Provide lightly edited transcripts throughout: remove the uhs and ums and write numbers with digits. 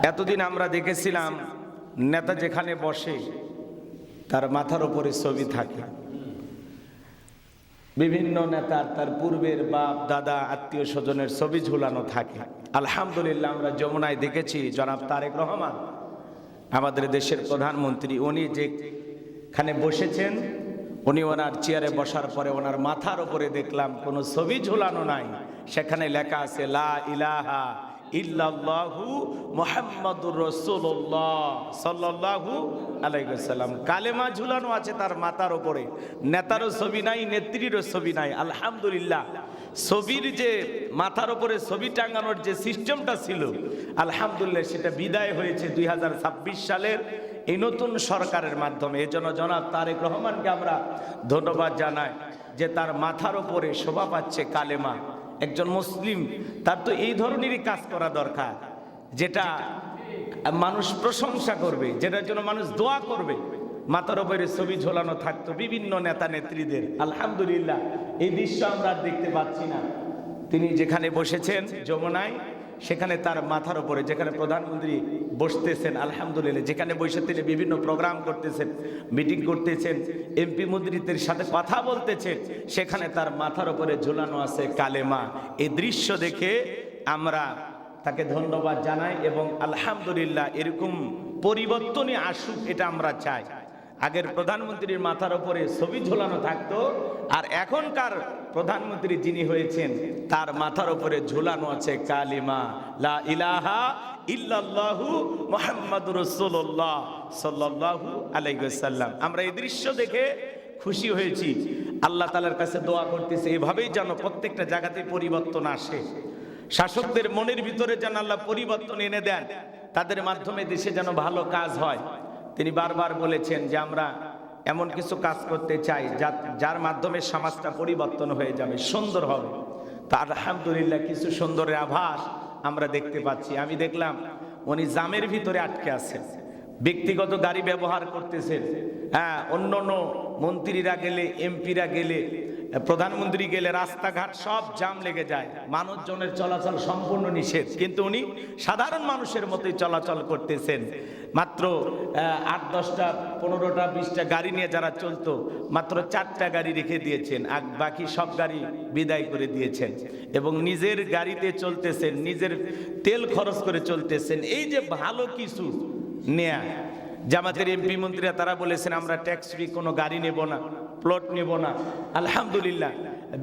এতদিন আমরা দেখেছিলাম নেতা যেখানে বসে তার মাথার উপরে ছবি থাকে। বিভিন্ন নেতার তার পূর্বের বাপ দাদা আত্মীয় স্বজনের ছবি ঝুলানো থাকে। আলহামদুলিল্লাহ আমরা যমুনায় দেখেছি জনাব তারেক রহমান আমাদের দেশের প্রধানমন্ত্রী, উনি যেখানে বসেছেন উনি ওনার চেয়ারে বসার পরে ওনার মাথার উপরে দেখলাম কোনো ছবি ঝুলানো নাই, সেখানে লেখা আছে লা ইলাহা ইল্লাল্লাহু মুহাম্মাদুর রাসূলুল্লাহ সাল্লাল্লাহু আলাইহি ওয়াসাল্লাম। কালেমা ঝুলানো আছে তার মাথার উপরে। নেতারও ছবি নাই, নেত্রীরও ছবি নাই। আলহামদুলিল্লাহ, ছবির যে মাথার উপরে ছবি টাঙানোর যে সিস্টেমটা ছিল আলহামদুলিল্লাহ সেটা বিদায় হয়েছে 2026 সালের এই নতুন সরকারের মাধ্যমে। এজন্য জনাব তারেক রহমানকে আমরা ধন্যবাদ জানাই যে তার মাথার উপরে শোভা পাচ্ছে কালেমা। একজন মুসলিম তার তো এই ধরনেরই কাজ করা দরকার, যেটা মানুষ প্রশংসা করবে, যেটার জন্য মানুষ দোয়া করবে। মাথার উপরে ছবি ঝোলানো থাকতো বিভিন্ন নেতা নেত্রীদের। আলহামদুলিল্লাহ এই দৃশ্য আমরা আর দেখতে পাচ্ছি না। তিনি যেখানে বসেছেন যমুনায়, সেখানে তার মাথার উপরে যেখানে প্রধানমন্ত্রী বসতেছেন, আলহামদুলিল্লাহ যেখানে বসে তিনি বিভিন্ন প্রোগ্রাম করতেছেন, মিটিং করতেছেন, এমপি মন্ত্রীদের সাথে কথা বলতেছেন, সেখানে তার মাথার উপরে ঝুলানো আছে কালেমা। এই দৃশ্য দেখে আমরা তাকে ধন্যবাদ জানাই এবং আলহামদুলিল্লাহ এরকম পরিবর্তনই আসুক এটা আমরা চাই। আগের প্রধানমন্ত্রীর মাথার উপরে ছবি ঝোলানো থাকতো, আর এখনকার প্রধানমন্ত্রী যিনি হয়েছেন তার মাথার উপরে ঝুলানো আছে কালিমা লা ইলাহা ইল্লাল্লাহু মুহাম্মাদুর রাসূলুল্লাহ সাল্লাল্লাহু আলাইহি ওয়াসাল্লাম। আমরা এই দৃশ্য দেখে খুশি হয়েছি। আল্লাহ তাআলার কাছে দোয়া করতেছি এভাবেই যেন প্রত্যেকটা জায়গাতে পরিবর্তন আসে। শাসকদের মনের ভিতরে যেন আল্লাহ পরিবর্তন এনে দেন, তাদের মাধ্যমে দেশে যেন ভালো কাজ হয়। তিনি বারবার বলেছেন যে আমরা এমন কিছু কাজ করতে চাই যার মাধ্যমে সমাজটা পরিবর্তন হয়ে যাবে, সুন্দর হবে। তা আলহামদুলিল্লাহ কিছু সুন্দরের আভাস আমরা দেখতে পাচ্ছি। আমি দেখলাম উনি জামের ভিতরে আটকে আছেন, ব্যক্তিগত গাড়ি ব্যবহার করতেছেন। হ্যাঁ, অন্য অন্য মন্ত্রীরা গেলে, এমপিরা গেলে, প্রধানমন্ত্রী গেলে রাস্তাঘাট সব জাম লেগে যায়, মানুষজনের চলাচল সম্পূর্ণ নিষেধ, কিন্তু উনি সাধারণ মানুষের মতোই চলাচল করতেছেন। মাত্র 8-10টা 15টা 20টা গাড়ি নিয়ে যারা চলতো মাত্র 4টা গাড়ি রেখে দিয়েছেন, আর বাকি সব গাড়ি বিদায় করে দিয়েছেন এবং নিজের গাড়িতে চলতেছেন, নিজের তেল খরচ করে চলতেছেন। এই যে ভালো কিছু নেয়া, জামাতের এমপি মন্ত্রীরা তারা বলেছেন আমরা ট্যাক্স ফ্রি কোনো গাড়ি নেব না, প্লট নেব না। আলহামদুলিল্লাহ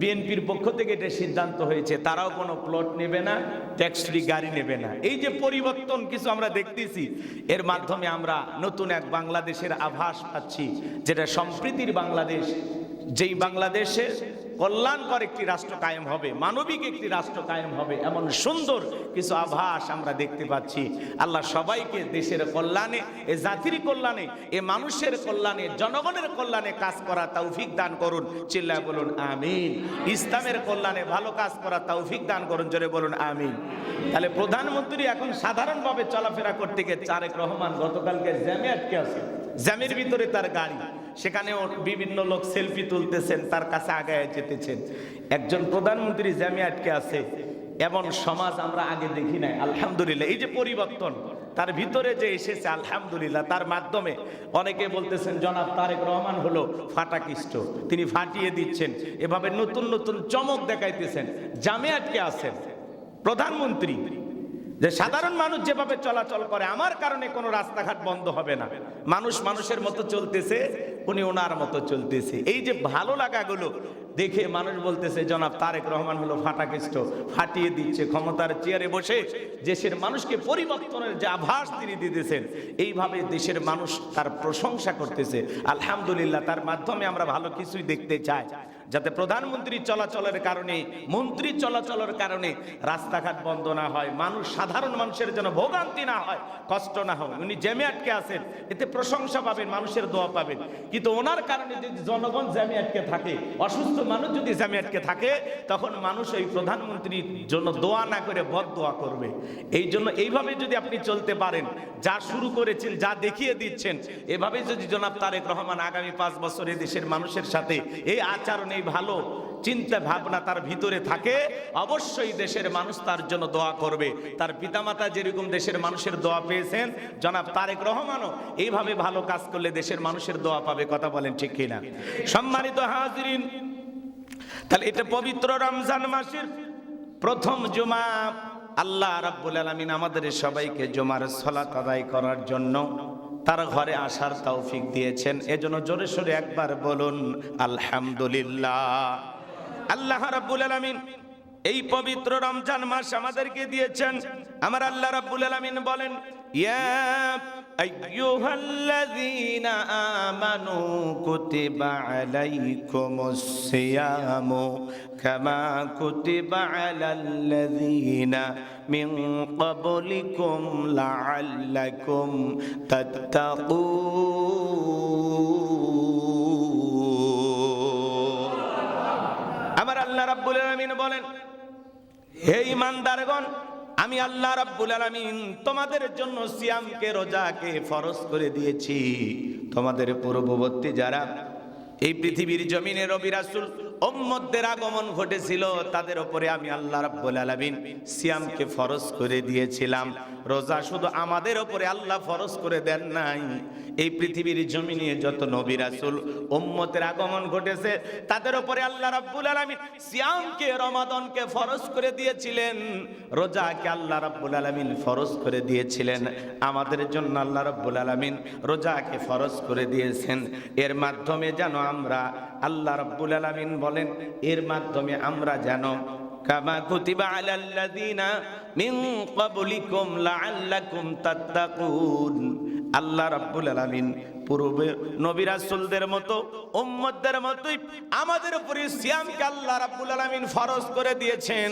বিএনপির পক্ষ থেকে এটা সিদ্ধান্ত হয়েছে, তারাও কোনো প্লট নেবে না, ট্যাক্স ফ্রি গাড়ি নেবে না। এই যে পরিবর্তন কিছু আমরা দেখতেছি, এর মাধ্যমে আমরা নতুন এক বাংলাদেশের আভাস পাচ্ছি, যেটা সম্প্রীতির বাংলাদেশ, যেই বাংলাদেশে কল্যাণকর একটি রাষ্ট্র কায়েম হবে, মানবিক একটি রাষ্ট্র কায়েম হবে, এমন সুন্দর কিছু আভাস আমরা দেখতে পাচ্ছি। আল্লাহ সবাইকে দেশের কল্যাণে, এ জাতির কল্যাণে, এ মানুষের কল্যাণে, জনগণের কল্যাণে কাজ করা তৌফিক দান করুন। চিল্লায় বলুন আমিন। ইসলামের কল্যাণে ভালো কাজ করা তৌফিক দান করুন, জোরে বলুন আমিন। তাহলে প্রধানমন্ত্রী এখন সাধারণভাবে চলাফেরা করতে গিয়ে তারেক রহমান গতকালকে জ্যামে আটকে আছে, জ্যামের ভিতরে তার গাড়ি, সেখানেও বিভিন্ন লোক সেলফি তুলতেছেন, তার কাছে আগায় যেতেছেন। একজন প্রধানমন্ত্রী জ্যামে আটকে আছে, এমন সমাজ আমরা আগে দেখি নাই। আলহামদুলিল্লাহ এই যে পরিবর্তন তার ভিতরে যে এসেছে, আলহামদুলিল্লাহ তার মাধ্যমে অনেকে বলতেছেন জনাব তারেক রহমান হলো ফাটাকিষ্ট, তিনি ফাটিয়ে দিচ্ছেন, এভাবে নতুন নতুন চমক দেখাইতেছেন। জ্যামে আটকে আছেন প্রধানমন্ত্রী, যে সাধারণ মানুষ যেভাবে চলাচল করে আমার কারণে কোনো রাস্তাঘাট বন্ধ হবে না, মানুষ মানুষের মতো চলতেছে, উনি ওনার মতো চলতেছে। এই যে ভালো লাগাগুলো দেখে মানুষ বলতেছে জনাব তারেক রহমান হলো ফাটাকেষ্ট, ফাটিয়ে দিচ্ছে, ক্ষমতার চেয়ারে বসে দেশের মানুষকে পরিবর্তনের যে আভাস তিনি দিতেছেন, এইভাবে দেশের মানুষ তার প্রশংসা করতেছে। আলহামদুলিল্লাহ তার মাধ্যমে আমরা ভালো কিছুই দেখতে চাই, যাতে প্রধানমন্ত্রী চলাচলের কারণে, মন্ত্রী চলাচলের কারণে রাস্তাঘাট বন্ধ না হয়, মানুষ সাধারণ মানুষের জন্য ভোগান্তি না হয়, কষ্ট না হয়। উনি জ্যামে আটকে আছেন, এতে প্রশংসা পাবেন, মানুষের দোয়া পাবেন। কিন্তু ওনার কারণে যদি জনগণ জ্যামে আটকে থাকে, অসুস্থ মানুষ যদি জ্যামে আটকে থাকে, তখন মানুষ এই প্রধানমন্ত্রীর জন্য দোয়া না করে বদ দোয়া করবে। এই জন্য এইভাবে যদি আপনি চলতে পারেন, যা শুরু করেছেন, যা দেখিয়ে দিচ্ছেন, এভাবে যদি জনাব তারেক রহমান আগামী 5 বছরে দেশের মানুষের সাথে এই আচরণ, এই ভালো চিন্তা ভাবনা তার ভিতরে থাকে, অবশ্যই দেশের মানুষ তার জন্য দোয়া করবে। তার পিতামাতা যেরকম দেশের মানুষের দোয়া পেয়েছেন, জনাব তারেক রহমানও এইভাবে ভালো কাজ করলে দেশের মানুষের দোয়া পাবে। কথা বলেন ঠিক কিনা? সম্মানিত হাজিরিন, তাহলে এটা পবিত্র রমজান মাসের প্রথম জুমা। আল্লাহ রাব্বুল আলামিন আমাদের সবাইকে জুমার সালাত আদায় করার জন্য তার ঘরে আসার তৌফিক দিয়েছেন। এজন্য জোরে সোরে একবার বলুন আলহামদুলিল্লাহ। আল্লাহ রাব্বুল আলামিন এই পবিত্র রমজান মাস আমাদেরকে দিয়েছেন। আমার আল্লাহ রাব্বুল আলামিন বলেন, ইয়া আইয়ুহাল্লাযীনা আমানু কুতিবা আলাইকুমুস সিয়ামু কামা কুতিবা আলাল্লাযীনা মিন ক্বাবলিকুম লাআল্লাকুম তাত্তাকুন। আমার আল্লাহ রাব্বুল আলামিন বলেন, হে ঈমানদারগণ, আমি আল্লাহ রাব্বুল আলামিন তোমাদের জন্য সিয়ামকে, রোজাকে ফরজ করে দিয়েছি। তোমাদের পূর্ববর্তী যারা এই পৃথিবীর জমিনে নবী রাসূল উম্মতদের আগমন ঘটেছিল, তাদের উপরে আমি আল্লাহ রাব্বুল আলামিন সিয়ামকে ফরজ করে দিয়েছিলাম। রোজা শুধু আমাদের উপরে আল্লাহ ফরজ করে দেন নাই, এই পৃথিবীর জমিনে যত নবী রাসূল উম্মতের আগমন ঘটেছে তাদের উপরে আল্লাহ রাব্বুল আলামিন সিয়ামকে, রমাদানকে ফরজ করে দিয়েছিলেন। রোজাকে আল্লাহ রাব্বুল আলামিন ফরজ করে দিয়েছিলেন। আমাদের জন্য আল্লাহ রাব্বুল আলামিন রোজাকে ফরজ করে দিয়েছেন। এর মাধ্যমে যেন আমরা, আল্লাহ রাব্বুল আলামিন বলেন, এর মাধ্যমে আমরা যেন কামা কুতিবা আলাল্লাযীনা মিন ক্বাবলিকুম লাআল্লাকুম তাত্তাকুন। আল্লাহ রাব্বুল আলামিন পূর্বে নবী রাসূলদের মতো উম্মতদের মতোই আমাদের উপরে সিয়ামকে আল্লাহ রাব্বুল আলামিন ফরজ করে দিয়েছেন।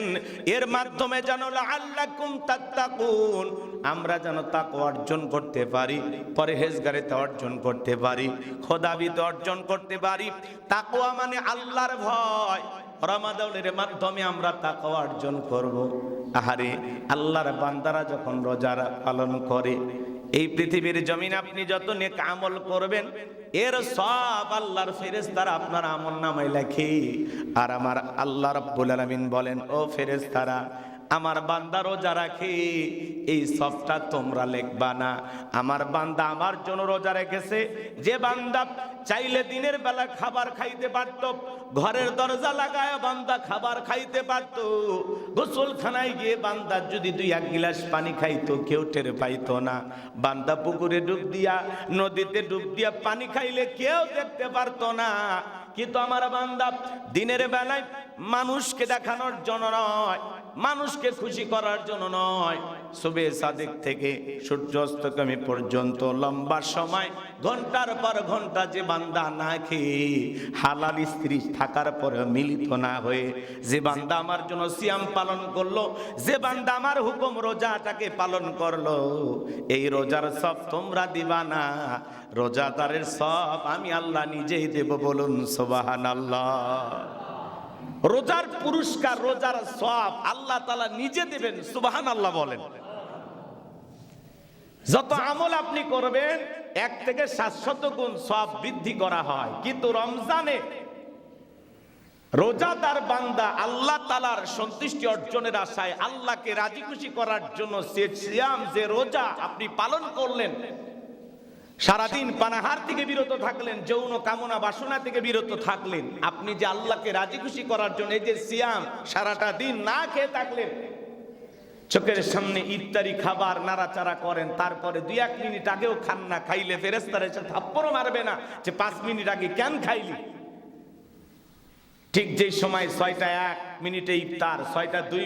এর মাধ্যমে যেন লাআল্লাকুম তাত্তাকুন, আমরা যেন তাকওয়া অর্জন করতে পারি, পরহেজগারিতা অর্জন করতে পারি, খোদাবিদ অর্জন করতে পারি। তাকওয়া মানে আল্লাহর ভয়। রমাদানের মাধ্যমে আমরা তাকওয়া অর্জন করব। আহারে, আল্লাহর বান্দারা যখন রোজা পালন করে, এই পৃথিবীর জমিন আপনি যত নেক আমল করবেন এর সব আল্লাহর ফেরেশতারা আপনার আমলনামায় লেখে। আর আমার আল্লাহ রাব্বুল আলামিন বলেন, ও ফেরেশতারা, আমার বান্দা রোজা রাখে, এই সবটা তোমরা লিখবা না। আমার বান্দা আমার জন্য রোজা রেখেছে। যে বান্দা চাইলে দিনের বেলা খাবার খাইতে পারত, ঘরের দরজা লাগায় বান্দা খাবার খাইতে পারত, গোসলখানায় গিয়ে বান্দা যদি 2-1 গিলাস পানি খাইতো কেউ টের পাইতো না। বান্দা পুকুরে ডুব দিয়া, নদীতে ডুব দিয়া পানি খাইলে কেউ দেখতে পারতো না। কিন্তু আমার বান্দা দিনের বেলায় মানুষকে দেখানোর জন্য নয়, মানুষকে খুশি করার জন্য নয়, সুবে সাদিক থেকে সূর্যাস্তগামী পর্যন্ত লম্বা সময়, ঘন্টার পর ঘন্টা যে বান্দা না খেয়ে, হালাল স্ত্রী থাকার পরে মিলিত না হয়ে যে বান্দা আমার জন্য সিয়াম পালন করলো, যে বান্দা আমার হুকুম রোজাটাকে পালন করলো, এই রোজার সব তোমরা দিবা না, রোজাদারের সব আমি আল্লাহ নিজেই দেব। বলুন সুবহানাল্লাহ। রোজার পুরস্কার, রোজার সওয়াব আল্লাহ তাআলা নিজে দিবেন। সুবহানাল্লাহ বলেন। যত আমল আপনি করবেন 1 থেকে 700 গুণ সওয়াব বৃদ্ধি করা হয়। কিন্তু রমজানে রোজাদার বান্দা আল্লাহ তাআলার সন্তুষ্টি অর্জনের আশায়, আল্লাহকে রাজি খুশি করার জন্য সে সিয়াম, যে রোজা আপনি পালন করলেন, সারাদিন পানাহার থেকে বিরত থাকলেন, যৌন কামনা বাসনা থেকে বিরত থাকলেন, আপনি যে আল্লাহকে রাজি খুশি করার জন্য এই যে সিয়াম, সারাটা দিন না খেয়ে থাকলেন, চোখের সামনে ইফতারি খাবার নাড়াচাড়া করেন, তারপরে 2-1 মিনিট আগেও খান না, খাইলে ফেরেশতারা এসে থাপ্পড়ও মারবে না যে 5 মিনিট আগে কেন খাইলি। ঠিক যে সময় 6টা 1 ইফতার, 6টা 2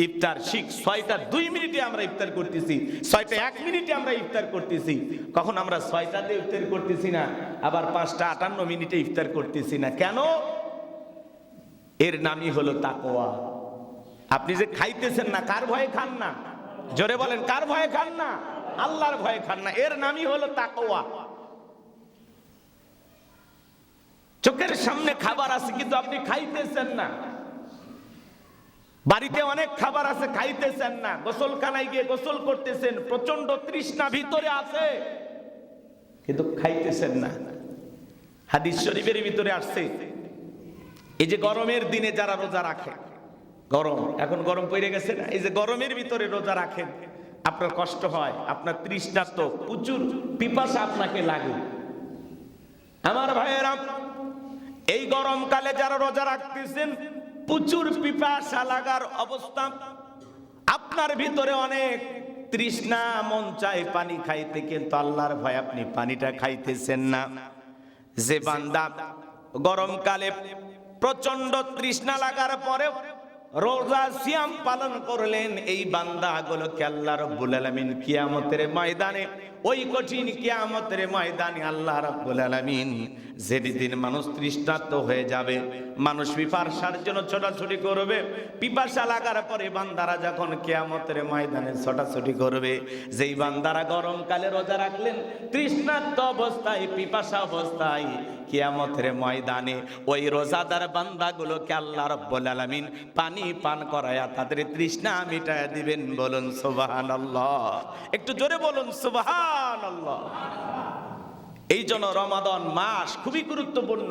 ইফতার, ঠিক 6টা 2 আমরা ইফতার করতেছি, 6টা 1 আমরা ইফতার করতেছি। কখন আমরা 6টাতে ইফতার করতেছি না, আবার 5টা 58 ইফতার করতেছি না? কেন? এর নামই হলো তাকওয়া। আপনি যে খাইতেছেন না, কার ভয়ে খান না? জোরে বলেন, কার ভয়ে খান না? আল্লাহর ভয়ে খান না। এর নামই হলো তাকওয়া। চোখের সামনে খাবার আছে কিন্তু আপনি খাইতেছেন না, বাড়িতে অনেক খাবার আছে খাইতেছেন না, গোসলখানায় গিয়ে গোসল করতেছেন, প্রচন্ড তৃষ্ণা ভিতরে আছে কিন্তু খাইতেছেন না। হাদিস শরীফের ভিতরে আসছে, এই যে গরমের দিনে যারা রোজা রাখে, গরম এখন গরম পড়ে গেছে না, এই যে গরমের ভিতরে রোজা রাখেন, আপনার কষ্ট হয়, আপনার তৃষ্ণার্ত প্রচুর পিপাসা আপনাকে লাগে। আমার ভাইয়েরা, এই গরমকালে যারা রোজা রাখতেছেন, প্রচুর পিপাসা লাগার অবস্থা, আপনার ভিতরে অনেক তৃষ্ণা, মন চায় পানি খাইতে, কিন্তু আল্লাহর ভয় আপনি পানিটা খাইতেছেন না। যে বান্দা গরমকালে প্রচন্ড তৃষ্ণা লাগার পরে রোজা সিয়াম পালন করলেন, এই বান্দাগুলোকে আল্লাহ রাব্বুল আলামিন কিয়ামতের ময়দানে, ওই কঠিন কিয়ামতের ময়দানে আল্লাহ রাব্বুল আলামিন যেদিন মানুষ তৃষ্ণার্ত হয়ে যাবে, মানুষ পিপাসার জন্য ছোটাছুটি করবে, পিপাসা লাগার পরে বান্দারা যখন কিয়ামতের ময়দানে ছোটাছুটি করবে, যেই বান্দারা গরমকালে রোজা রাখলেন, তৃষ্ণার্ত অবস্থায়, পিপাসা অবস্থায়, কিয়ামতের ময়দানে ওই রোজাদার বান্দাগুলোকে আল্লাহ রাব্বুল আলামিন পানি পান করায়া তাদের তৃষ্ণা মিটায়া দিবেন। বলুন সুবহানাল্লাহ, একটু জোরে বলুন সুবহানাল্লাহ। এই জন্য রমাদান মাস খুবই গুরুত্বপূর্ণ।